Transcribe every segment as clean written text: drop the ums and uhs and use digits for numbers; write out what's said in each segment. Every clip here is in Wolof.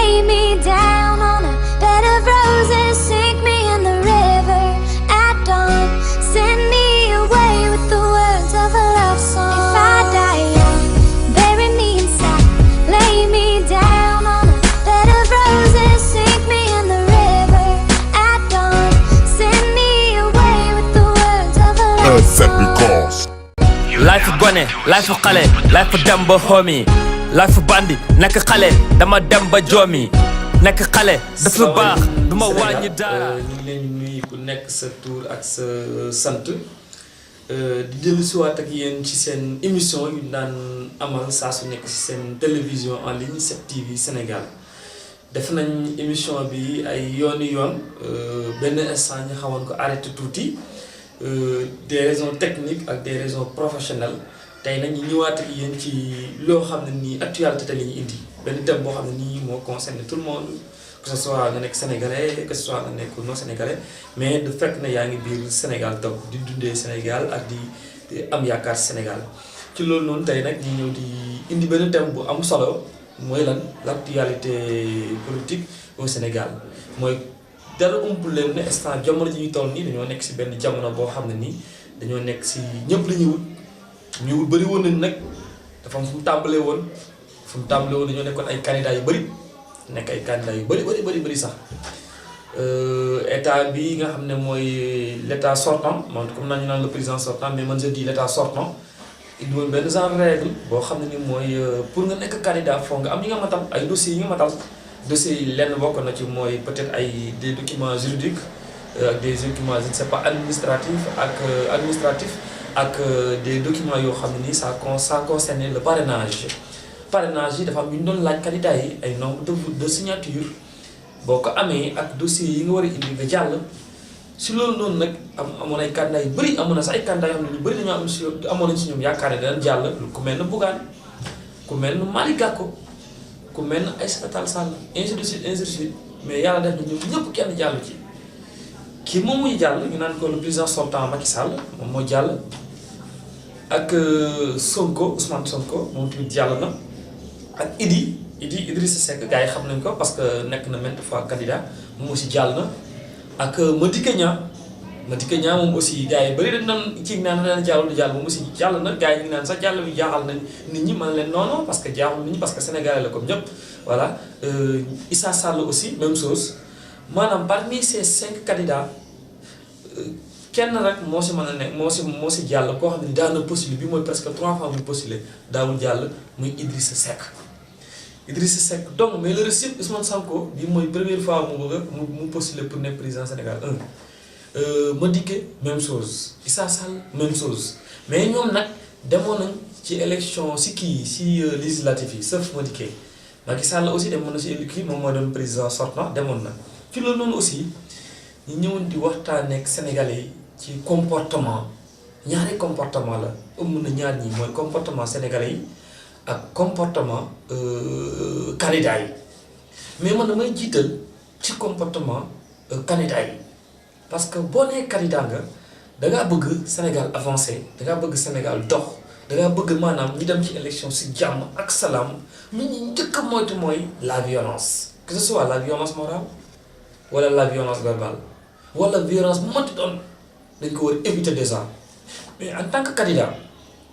lay me down on a bed of roses, sink me in the river at dawn, send me away with the words of a love song. If I die young, bury me in sack, lay me down on a bed of roses, sink me in the river at dawn, send me away with the words of a love song. Life gone, life xale, life dem ba homie, life bandi nekk xale dama dem ba joomi, nekk xale daf lu baax duma wàññi dara. ñu ngi leen di nuyu ku nekk sa tur ak sa sant di dellusiwaat ak yéen ci seen émission yu daan amal saa su nekk ci seen télévision en ligne 7TV Sénégal. def nañ émission bi ay yooni yoon benn instant ñu xawoon ko arrêté tuuti. Des raisons techniques ak des raisons professionnelles tey nag ñu ñëwaat ak yéen ci loo xam ne nii actualité te la ñu indi benn thème boo xam ne nii moo concerne tout le monde que ce soit nga nekk sénégalais que ce soit nga nekk non sénégalais mais de fekk na yaa ngi biir Sénégal toog di dundee Sénégal ak di am yaakaar Sénégal ci loolu noonu tey nag ñu ñëw di indi benn thème bu am solo mooy lan l'actualité politique au Sénégal mooy. dara umpul leen ne instant jamono ji ñu toll nii dañoo nekk si benn jamono boo xam ne nii dañoo nekk si ñëpp la ñuy wut ñu wut bëri woon nañ nag dafa am fu mu tàmbalee woon dañoo nekkoon ay candidats yu bëri nekk ay candidats yu bëri sax état bi nga xam ne mooy l' état sortant man comme naa ñu naan le président sortant mais man je dis l' état sortant indi woon benn genre règle boo xam ne ni mooy pour nga nekk candidat foog nga am yi nga matal ay dossiers yi nga matal. dossiers yi lenn bokk na ci mooy peut-être ay des documents juridiques ak des documents je ne sais pas administratifs ak des documents yoo xam ne nii ça concerne le parrainage yi dafa am yu ñu doon laaj candidat yi ay nombre de signature boo ko amee ak dossiers yi nga war a indi nga jàll si loolu noonu nag amoon ay candidats yu bëri amoon na sax ay candidats yoo xam ne ñu bëri dañoo amoon nañ si ñoom yaakaar ne danañ jàll ku mel ne Bougane ku mel ne Malick Gakou ku mel ne Aïssata Tall Sall ainsi de suite mais yàlla def na ñoom ñëpp kenn jàll ci kii moom muy jàll ñu naan ko le président sortant Macky Sall moom moo jàll ak Sonko Ousmane Sonko moom tamit jàll na ak Idrissa Seck gars yi xam nañ ko parce que nekk na maintes fois candidat moom aussi jàll na ak Madické Niang moom aussi gars yi bëri dañ doon ci naan dana jàll du jàll moom aussi jàll na gars yi ñu ngi naan sax jàll bi jaaxal nañ nit ñi mën leen non parce que jaaxul nit ñi parce que sénégalais la comme ñëpp voilà Issa Sall aussi même chose maanaam parmi ces 5 candidats kenn rek moo si mën a nekk moo si jàll koo xam ne daan na postulé bi mooy presque 3 fois muy postulé daawul jàll muy Idrissa Seck donc mais le reste yëpp Ousmane Sonko bi mooy première fois mu postulé pour nekk président Sénégal 1 Madické même chose Issa Sall même chose mais ñoom nag demoon nañ ci élection si législative yi sauf Madické Macky Sall aussi demoon na si kii moom moo doon président sortant demoon na ci loolu noonu aussi ñu ñëwoon di waxtaan ak sénégalais yi ci comportement ñaari comportement la ëmb na ñaar ñi mooy comportement sénégalais yi ak comportement candidat yi mais man damay jiital ci comportement candidat yi parce que boo nee candidat nga dangaa bëgg Sénégal avancé dangaa bëgg Sénégal dox dangaa bëgg maanaam ñu dem ci élection si jàmm ak salaam lu ñu njëkk a moytu mooy la violence que ce soit la violence morale wala la violence verbale wala violence bu mënti doon dañ ko war a éviter déjà mais en tant que candidat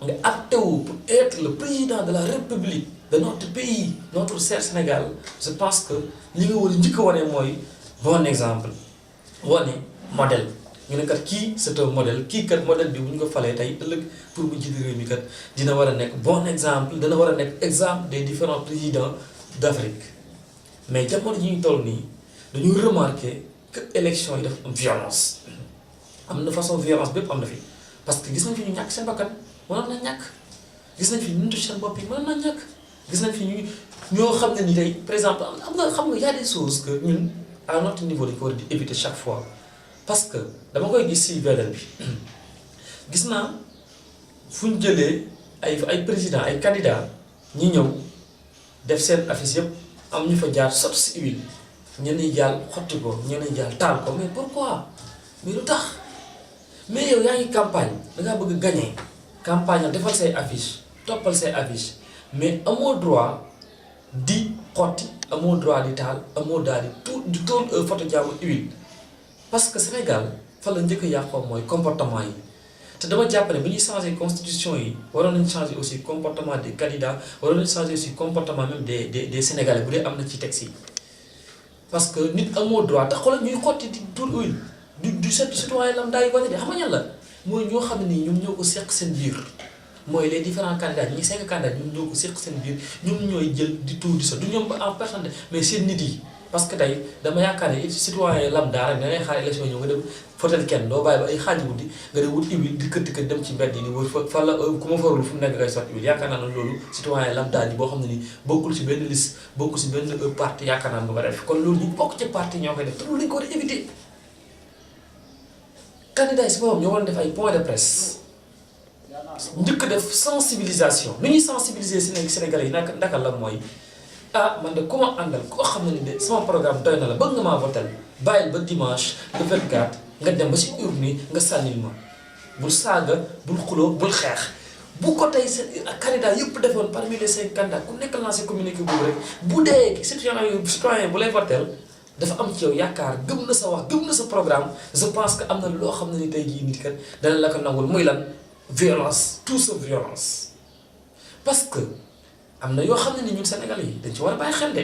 nga apte wu pour être le président de la République de notre pays notre cher Sénégal je pense que li nga war a njëkk a wane mooy bon exemple wane modèle ñu ne kat kii c'est un modèle kii kat modèle bi bu ñu ko falee tey ëllëg pour mu jiite réew mi kat dina war a nekk bon exemple dana war a nekk exemple des différents présidents d'Afrique mais jamono ji ñu toll nii dañu remarquer que élection yi dafa am violence am na façon violence bépp am na fi parce que gis nañ fi ñu ñàkk seen bakkan mënoon na ñàkk gis nañ fi ñu touché seen bopp yi mënoon na ñàkk gis nañ fi ñoo xam ne ni tey par exemple xam nga y a des choses que ñun à notre niveau dañ ko war a di éviter chaque fois parce que dama koy gis si VDN bi gis naa fu ñu jëlee ay président ay candidats ñi ñëw def seen affiche yëpp am ñu fa jaar sotti si huile ñenn ñi jàll xotti ko ñenn ñi jàll taal ko mais pourquoi mais lu tax mais yow yaa ngi campagne dangaa bëgg gagner campagne defal say affiche toppal say affiche mais amoo droit di xotti amoo droit di taal amoo daal di tuur photo jaamu huile parce que Sénégal fa la njëkk a yàqoo mooy comportement yi te dama jàpp ne bi ñuy changer constitution yi waroon nañu changer aussi comportement des candidats waroon nañu changer aussi comportement même des Sénégalais bu dee am na ci texte yi parce que nit amoo droit te xoolal ñuy xotti di tuur huile du citoyen lambda yi wane de xam nga ñan la mooy ñoo xam ne nii ñoom ñoo ko seq seen biir mooy les différents candidats ñi 5 candidats ñoom ñoo ko seq seen biir ñoom ñooy jël di tuur di sa du ñoom en personne mais seen nit yi parce que tey dama yaakaar ne citoyen lambda rek da ngay xaar élection ñëw nga dem fotel kenn doo bàyyi ba ay xaaj guddi nga dem wut huile di kët dem ci mbedd yi ni wër fa la ku ma farul fu mu nekk ngay sotti huile yaakaar naa ne loolu citoyen lambda yi boo xam ne ni bokkul ci benn liste bokkul ci benn parti yaakaar naa nga ba def kon loolu ñu bokk ci parti ñoo koy def te loolu lañ ko war a éviter candidats yi si boppam ñoo war a def ay point de presse njëkk def sensibilisation lu ñuy sensibiliser Sénégalais yi naka la mooy ah man de ku ma àndal koo xam ne ni de sama programme doy na la bëgg nga maa votel bàyyil ba dimanche le 24 nga dem ba si urne nga sànnil ma bul saaga bul xuloo bul xeex bu ko tey seen candidat yëpp defoon parmi les 5 candidats ku nekk lancé communiqué boobu rek bu dee citoyen bu lay votel dafa am ci yow yaakaar gëm na sa wax gëm na sa programme je pense que am na loo xam ne ni tey jii nit kat dana la ko nangul muy lan violence tout sauf violence parce que am na yoo xam ne ni ñun Sénégalais yi dañ ci war a bàyyi xel de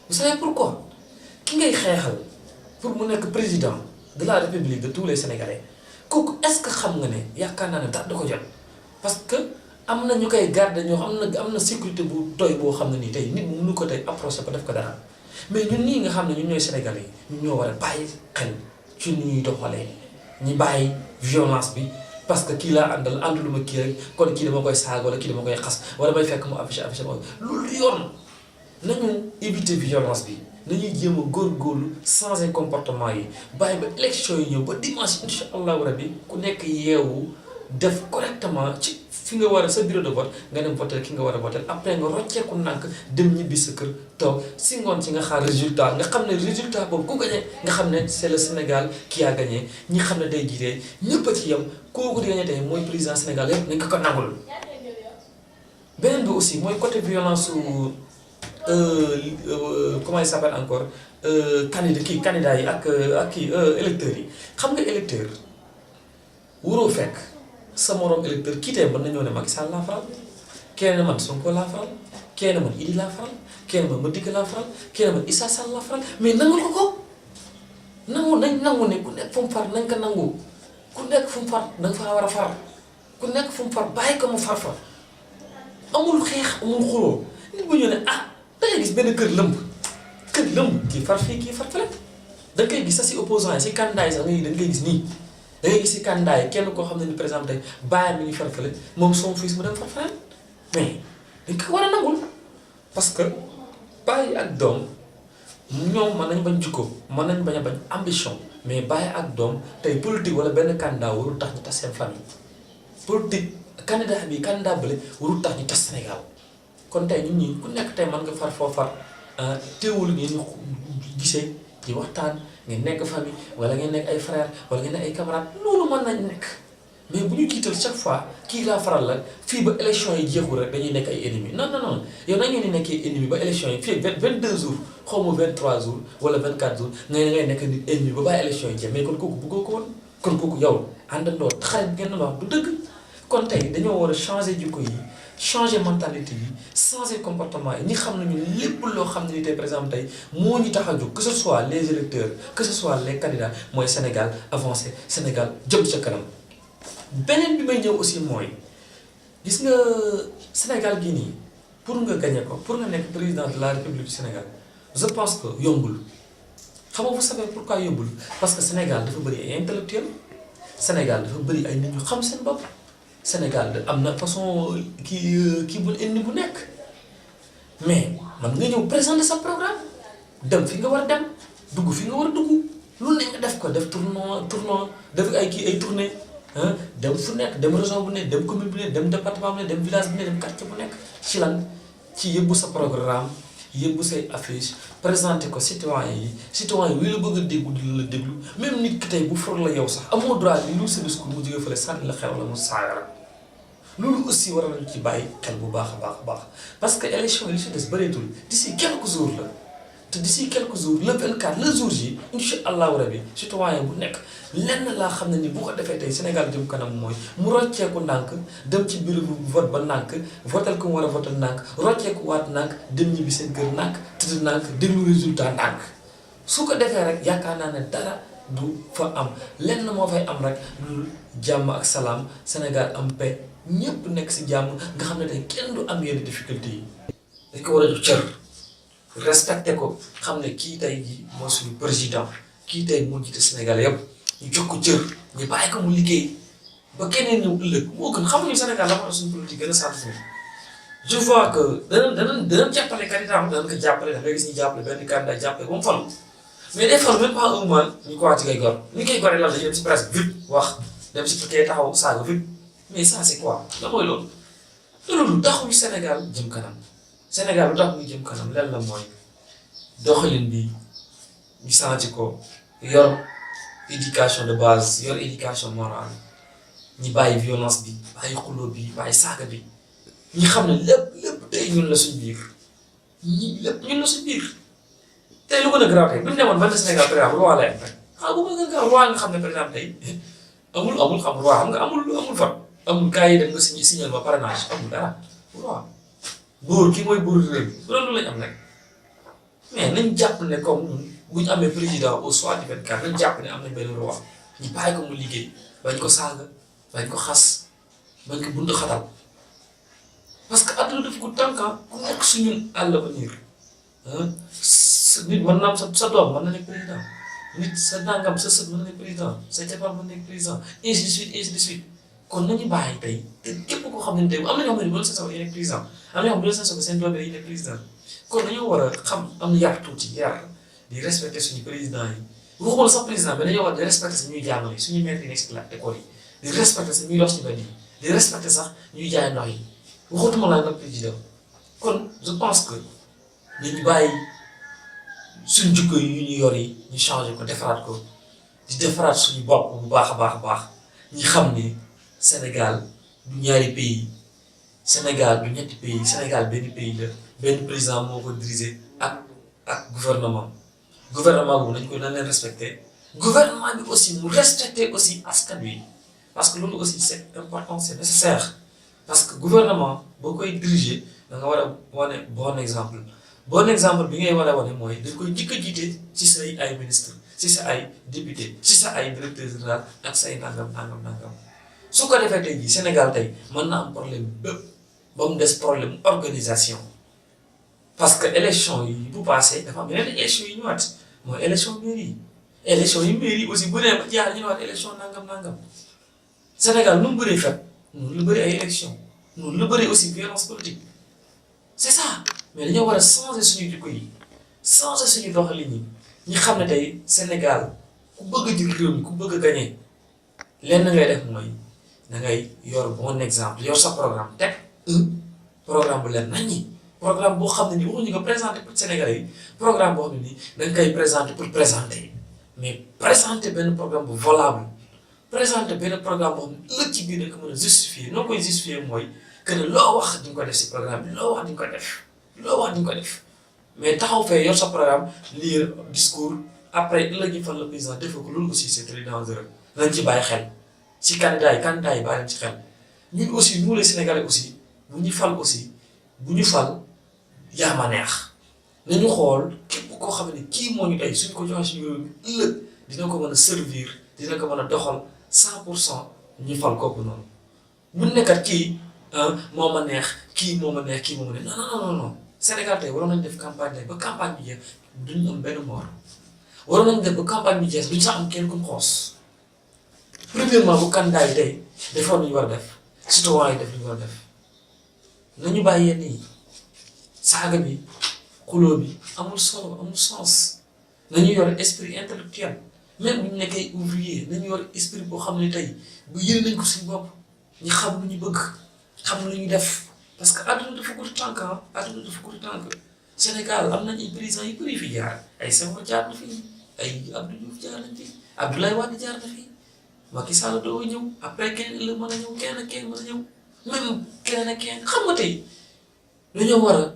vous savez pourquoi ki ngay xeexal pour mu nekk président de la République de tous les Sénégalais kooku est-ce que xam nga ne yaakaar naa ne dara da ko jot parce que am na ñu koy garder ñoo am na sécurité bu doy boo xam ne nii tey nit mu mënu ko tey approché ko def ko dara mais ñun nii nga xam ne ñun ñooy Sénégalais yi ñun ñoo war a bàyyi xel ci ni ñuy doxalee ñu bàyyi violence bi. parce que kii laa àndul ma kii rek kon kii dama koy saag wala kii dama koy xas wala may fekk mu affiché mooy loolu yoon nañu éviter violence bi nañuy jéem a góorgóorlu changer comportement yi bàyyi ba élection yi ñëw ba dimanche incha allahu rabbi ku nekk yeewu def correctement ci fi nga war a sa bureau de vote nga dem voter ki nga war a voter après nga rocceeku nànk dem ñibbi sa kër toog si ngoon ci nga xaar résultat nga xam ne résultat boobu ku gagné nga xam ne c'est le Sénégal qui a gagné ñi xam ne day jiitee ñëpp a ci yem kooku di gagné tey mooy président Sénégal yëpp nañ ko nangul. beneen bi aussi mooy côté violence su comment il s'appelle encore candidat yi ak électeurs yi xam nga électeur wuroo fekk. sa morom électeur kii tey mën nañoo ne Macky Sall laa faral kenn man Sonko laa faral kenn man Idi laa faral kenn man Madické laa faral kenn man Issa Sall laa faral mais nangul ko nangu nañ nangu ne ku nekk fu mu far nañ ko nangu ku nekk fu mu far da nga faa war a far ku nekk fu mu far bàyyi ko mu far fa amul xeex amul xuloo nit bu ñu ne ah da ngay gis benn kër lëmb kii far fii kii far fële da nga koy gis sax si opposant yi si candidat yi sax da ngay gis nii. da ngay gis si candidat yi kenn koo xam ne ni par exemple tey bàyyam mi ngi farfale moom son fils mu dem farfale mais dañ ko war a nangul parce que bàyyi ak doom ñoom mën nañ bañ jikko mën nañ bañ a bañ ambition mais bàyyi ak doom tey politique wala benn candidat warul tax ñu tas seen famille politique candidat bële warul tax ñu tas Sénégal kon tey ñun ñi ku nekk tey mën nga far foo far teewul ngeen ñu gisee di waxtaan ngeen nekk famille wala ngeen nekk ay frère wala ngeen nekk ay camarades loolu mën nañ nekk mais bu ñu jiital chaque fois kii laa faral la fii ba élection yi jeexul rek dañuy nekk ay ennemis non yow na ngeen di nekkee ennemi ba élection yi fii 22 jours xaw ma 23 jours wala 24 jours ngay nekk nit ennemi ba bàyyi élection yi jeex mais kon kooku bëggoo ko woon kon kooku yow àndandoo xarit ngeen doon wax du dëgg kon tey dañoo war a changer jikko yi changer mentalité yi changer comportement yi ñi xam nañu lépp loo xam ne ni tey par exemple tey moo ñu tax a jóg que ce soit les électeurs que ce soit les candidats mooy Sénégal avancé Sénégal jëm ca kanam. beneen bi may ñëw aussi mooy gis nga Sénégal gii nii pour nga gagné ko pour nga nekk président de la République du Sénégal je pense que yombul xam nga vous savez pourquoi yombul parce que Sénégal dafa bëri ay intellectuels Sénégal dafa bëri ay nit ñu xam seen bopp. Sénégal am na façon kii bu indi bu nekk mais man nga ñëw présenter sa programme dem fi nga war a dem dugg fi nga war a dugg lu ne nga def ko def tournoi def ay tournée dem fu nekk dem région bu nekk dem commune bu nekk dem département bu nekk dem village bu nekk dem quartier bu nekk ci lan ci yëbbu sa programme yëbbu say affiche présenter ko citoyen yi la bëgg a déglu di la déglu même nit ki tey bu for la yow sax amoo droit li lu sa discours mu jógee fële sànni la xel wala mu saaga la loolu aussi war nañu ci bàyyi xel bu baax a baax parce que élection yi li ci des bëreetul d'ici quelques quelques jours la te d'ici quelques jours le 24 le jour ji incha allahu rabi citoyen bu nekk lenn laa xam ne ni bu ko defee tey Sénégal jëm kanam mooy mu rocceeku ndànk dem ci bureau bu vote ba ndànk votel ko mu war a votel ndànk rocceeku waat ndànk dem ñibbi seen kër ndànk tëdd ndànk déglu résultat ndànk su ko defee rek yaakaar naa ne dara du fa am lenn moo fay am rek lu jàmm ak salaam Sénégal am paix ñëpp nekk si jàmm nga xam ne tey kenn du am yenn difficulté yi. dañ ko war a jox cër respecté ko xam ne kii tey jii mooy suñu président kii tey moo jiite Sénégal yëpp ñu jox ko cër ñu bàyyi ko mu liggéey ba keneen ñëw ëllëg moo gën xamuñu Sénégal dafa suñu politique gën a sant je vois que danañ jàppale candidat danañ ko jàppale da ngay gis ñu jàppale benn candidat jàppale ba mu falu mais des fois même pas un mois ñu ko ci koy gor ni koy goree lan dañuy dem si presse vite wax dem si kii taxaw saaga vite mais ça c'est quoi la mooy loolu te loolu taxuñu Sénégal jëm kanam Sénégal lu tax muy jëm kanam lenn la mooy doxalin bi ñu santi ko yor éducation de base yor éducation morale ñi bàyyi violence bi bàyyi xuloo bi bàyyi saaga bi ñi xam ne lépp tey ñun la suñ biir ñi lépp ñun la suñ biir tey lu gën a grave tey bu ñu demoon ban Sénégal par exemple roi lay am rek bu ma gën a roi nga xam ne par exemple tey amul xam roi xam nga amul vote amul gars yi dem nga signal ba parrainage amul dara roi buur ki mooy buur réew bu doon loolu lañ am rek mais nañ jàpp ne comme ñun bu ñu amee président au soir du 24 nañ jàpp ne am nañ benn roi ñu bàyyi ko mu liggéey bañ ko saaga bañ ko xas bañ ko buntu xatal parce que àdduna daf ko tànka ku nekk suñu àll ba niir nit mën na am sa doom mën na nekk président nit sa nangam sa sët mën na nekk président sa jabar mën na nekk président ainsi de suite kon nañu bàyyi tey te képp koo xam ne tey am na ñoo xam ne bu sa soxla yi nekk président am na ñoo xam ne bu sa soxla seen doom yi nekk président kon dañoo war a xam am yar tuuti yar di respecter suñu président yi waxuma sax président mais dañoo war di respecter sax ñuy jàngale suñu maître yi nekk si école yi di respecter sax ñuy dox ci mbedd yi di respecter sax ñuy jaay ndox yi waxutuma laa nag président kon je pense que nañu bàyyi suñ jikko yi ñu yor yi ñu changé ko defaraat ko di defaraat suñu bopp bu baax a baax ñi xam ne Sénégal du ñaari pays Sénégal du ñetti pays Sénégal benn pays la benn président moo ko dirigé ak gouvernement boobu nañ ko leen respecté gouvernement bi aussi mu respecté aussi askan wi parce que loolu aussi c'est important c'est nécessaire parce que gouvernement boo koy diriger da nga war a wane bon exemple bi ngay war a wane mooy dañ koy njëkk a jiite ci say ay ministre ci sa ay député ci sa ay directeur général ak say nangam su ko defee tey jii Sénégal tey mën na am problème bépp ba mu des problème organisation parce que élection yi bu passé dafa am yeneen élection yi ñëwaat mooy élection mairie aussi bu nee ba jaar ñu ñëwaat élection nangam Sénégal nu mu bëree fet noonu lu bëri ay élection noonu lu bëri aussi violence politique c'est ça mais dañoo war a changer suñu jikko yi changer suñu doxalin yi ñu xam ne tey Sénégal ku bëgg a jël réew mi ku bëgg a gagner lenn ngay def mooy da ngay yor bon exemple yor sa programme teg programme bu leen nañ ñi programme boo xam ne nii waxuñu ko présenter pour Sénégalais yi programme boo xam ne nii da nga koy présenter pour présenter mais présenter benn programme bu valable présenter benn programme boo xam ne ëllëg ci biir da nga ko mën a justifier noo koy justifier mooy que ne loo wax di nga ko def si programme bi loo wax di nga ko def mais taxaw fee yor sa programme lire discours après ëllëg ñu fan le président defee ko loolu aussi c'est très dangereux nañ ci bàyyi xel si candidat yi bàyyi leen ci xel ñun aussi nous les Sénégalais aussi bu ñu fal yaa ma neex nañu xool képp koo xam ne kii moo ñu tey suñ ko joxee suñu réew mi ëllëg dina ko mën a servir dina ko mën a doxal 100% ñu fal kooku noonu bu nekkat kii moo ma neex kii moo ma neex non Sénégal tey waroon nañ def campagne tey ba campagne bi jeex duñu am benn moor waroon nañ def ba campagne bi jeex duñu sax am kenn ku mu xoos premièrement bu candidat yi tey defoon nañu war a def citoyen yi def li ñu war a def nañu bàyyi yenn yi saaga bi xuloo bi amul solo amul sens nañu yor esprit intellectuel même bu ñu nekkee ouvrier nañu yor esprit boo xam ne tey bu yëre nañ ko suñu bopp ñu xam lu ñu bëgg xam lu ñu def parce que àdduna dafa gudd tànk Sénégal am nañ ay présidents yu bëri fi jaar ay Senghor jaar na fi ay Abdou Diouf jaar nañ fi Abdoulaye Wade jaar na fi Macky Sall doo ñëw après kenn la mën a ñëw kenn mën a ñëw même keneen ak kenn xam nga tey dañoo war a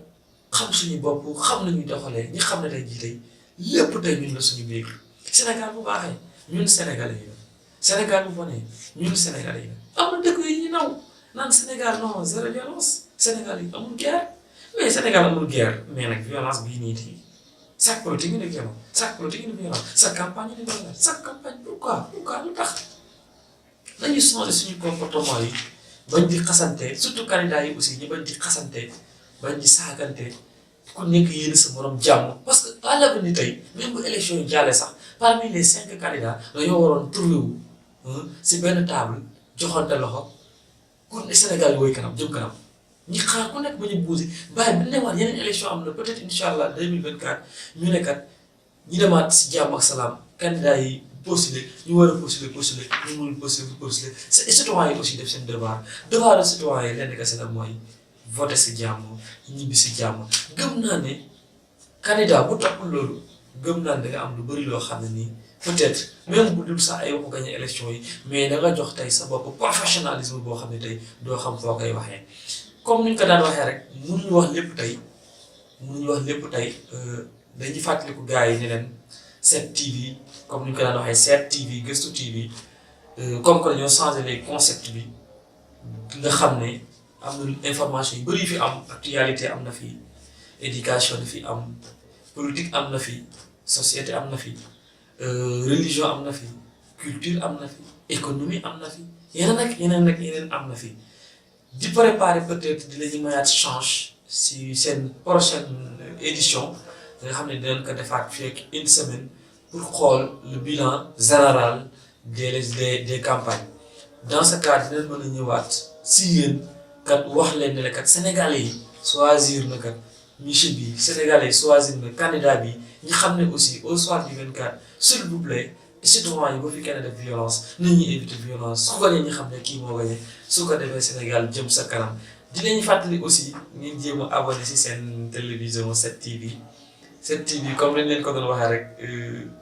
xam suñu bopp xam nañuy doxalee ñi xam ne tey jii tey lépp tey ñun la suñu biir Sénégal bu baaxee ñun Sénégalais yi la Sénégal bu bonee ñun Sénégalais yi la am na dëkk yi ñu naw naan Sénégal non zéro violence Sénégal yi amul guerre mais Sénégal amul guerre mais nag violence bii nii tey chaque politique ñu ne violence chaque politique ñu ne violence chaque campagne ñu ne violence chaque campagne pourquoi lu tax nañu changer suñu comportement yi bañ di xasante surtout candidat yi aussi ñu bañ di xasante bañ di saagante ku nekk yéen sa morom jàmm parce que à l'avenir tey même bu élection yi jàllee sax parmi les 5 candidats dañoo waroon trouvé wu si benn table joxante loxo ku ne Sénégal yi woy kanam jëm kanam ñi xaar ku nekk ba ñu bougé bàyyi bi ne waat yeneen élection am na peut-être incha allah 2024 ñu ne kat ñu demaat si jàmm ak salaam candidat yi postuler ñu war a postuler ñu mënul postuler citoyen yi aussi def seen devoir de citoyen yi lenn kese la mooy voter si jàmm ñibbi si jàmm gëm naa ne candidat bu toppul loolu gëm naa ne da nga am lu bëri loo xam ne nii peut-être même bu dul sax ay waxu gagné élection yi mais da nga jox tey sa bopp professionnalisme boo xam ne tey doo xam foo koy waxee comme ni ñu ko daan waxee rek mënuñu wax lépp tey dañuy fàttaliku gars yi ne leen 7TV comme ni ñu ko daan waxee 7TV Gëstu TV comme que dañoo changé les concepts bi nga xam ne am na information yu bëri fi am actualité am na fi éducation fi am politique am na fi société am na fi religion am na fi culture am na fi économie am na fi yeneen am na fi di préparer peut-être di la ñu mayaat change si seen prochaine édition nga xam ne dinañ ko defaat fii ak une semaine pour xool le bilan général des campagnes dans ce cas dinañ mën a ñëwaat si yéen kat wax leen ne la kat Sénégalais yi choisir na kat monsieur bi Sénégalais yi choisir na candidat bi ñi xam ne aussi au soir du 24 s'il vous plaît citoyen yi ba fi kenn def violence nañuy éviter violence su ko gañee ñi xam ne kii moo gañee su ko defee Sénégal jëm sa kanam dinañ fàttali aussi ngeen jéem a abonné si seen télévision 7TV 7TV comme lañ leen ko doon waxee rek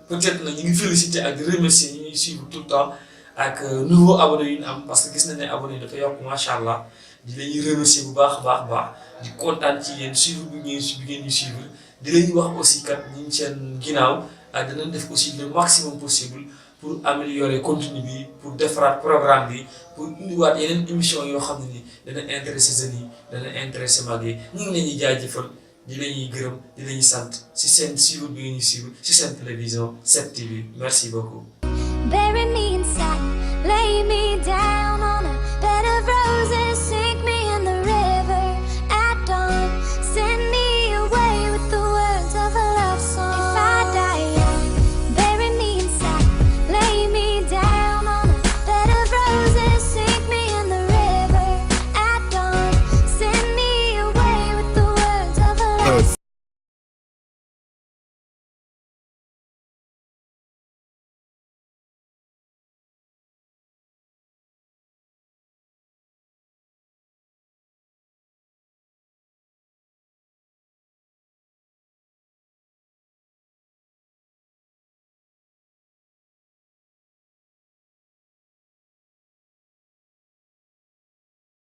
peut-être nag ñu ngi féliciter ak di remercier ñi ñuy suivre tout le temps ak nouveau abonné yu ñu am parce que gis nañ ne abonné yi dafa yokk macha allah di leen remercier bu baax a baax di kontaan ci yéen suivre bi ngeen ñu suivre di leen wax aussi kat ñu ngi seen ginnaaw ak dinañ def aussi le maximum possible pour améliorer contenu bi pour defaraat programme bi pour indiwaat yeneen émission yoo xam ne ni dana intéressé jeunes yi dana intéressé mag yi ñu ngi leen di jaajëfal di leen ñuy gërëm di leen ñuy sant si seen suivre bi ngeen ñu suivre si seen télévision 7TV merci beaucoup.